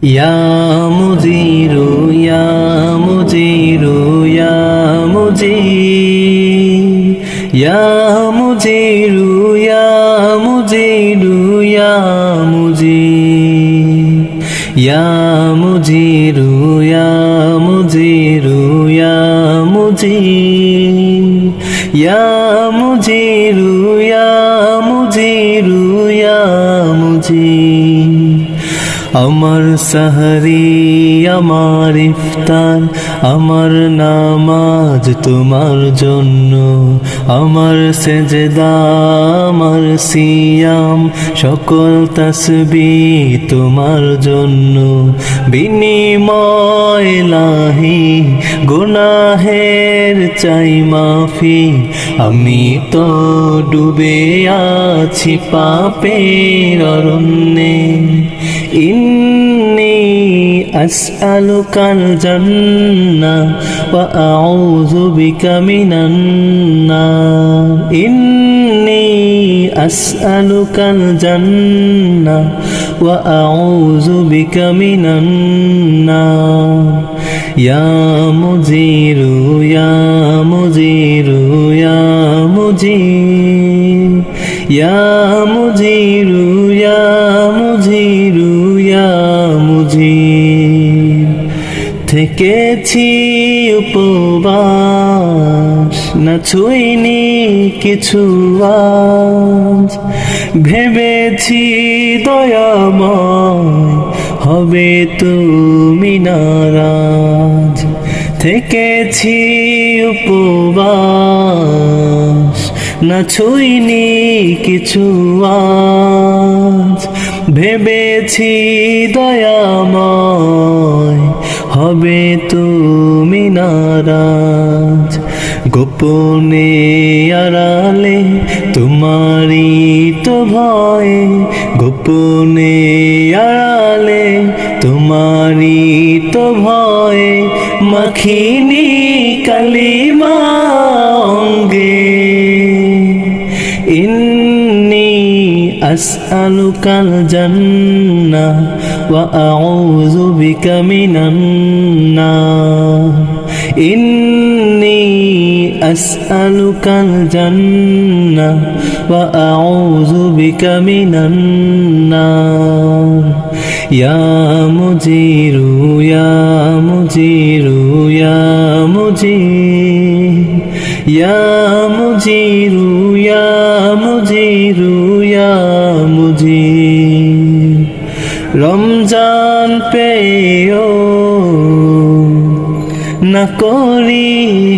ইয়া মুজিরু ইয়া মুজিরু ইয়া মুজির, ইয়া মুজিরু ইয়া মুজিরু ইয়া মুজির, ইয়া মুজিরু ইয়া মুজিরু ইয়া মুজির, ইয়া মুজিরু ইয়া মুজিরু ইয়া মুজির। আমার সাহরি আমার ইফতার আমার নামাজ তোমার জন্য, আমার সেজদা আমার সিয়াম সকল তাসবিহ তোমার জন্য। বিনিময় লাহি গুনাহের চাই মাফি, আমি তো ডুবে আছি পাপের অরণ্যে। ইন্নী আসআলুকাল জান্নাহ ওয়া আউযু বিকা মিনান নার। ইন্নী আসআলুকাল জান্নাহ ওয়া আউযু বিকা মিনান নার। ইয়া মুজিরু ইয়া মুজিরু ইয়া মুজির, ইয়া মুজিরু ইয়া মুজিরু ইয়া মুজির। থেকেছি উপবাস না ছুঁইনি কিছু আজ, ভেবেছি দয়াময় হবে তুমি নারাজ। থেকেছি উপবাস না ছুঁইনি কিছু আজ, ভেবেছি দয়াময় হবে তুমি নারাজ। গোপনে আড়ালে তোমারই তো ভয়ে, গোপনে আড়ালে তোমারই তো ভয়ে, মাখিনি কালিমা অঙ্গে। ইন্নী আসআলুকাল জান্নাহ ওয়া আউযু বিকা মিনান নার। ইন্নী আসআলুকাল জান্নাহ ওয়া আউযু বিকা মিনান নার। ইয়া মুজিরু ইয়া মুজিরু ইয়া মুজির, ইয়া মুজিরু ইয়া মুজিরু ইয়া মুজির। রমজান পেয়েও না করি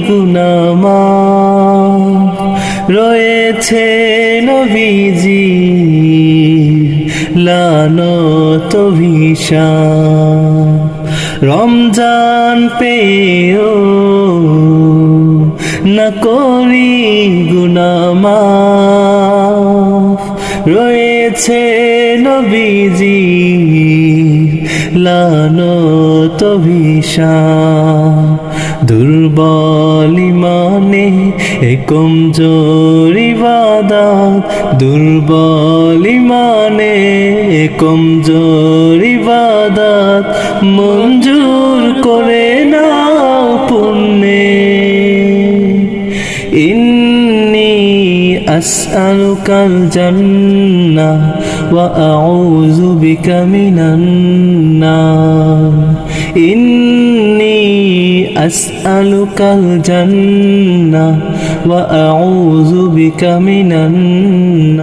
গুনাহ মাফ, রয়েছে নবীজি লানত ভিশাপ। রমজান পেয়েও না করি গুনাহ মাফ, রয়েছে নবীজি লানত ভিশাপ। দুর্বল ইমানে এ কমজোর ইবাদত, দুর্বল ইমানে এ কমজোর ইবাদত, মঞ্জুর করে নাও পুণ্যে। ইন্নী আসআলুকাল জান্নাহ ওয়া আউযু বিকা মিনান নার। ইন্নী আসআলুকাল জান্নাহ ওয়া আউযু বিকা মিনান নার।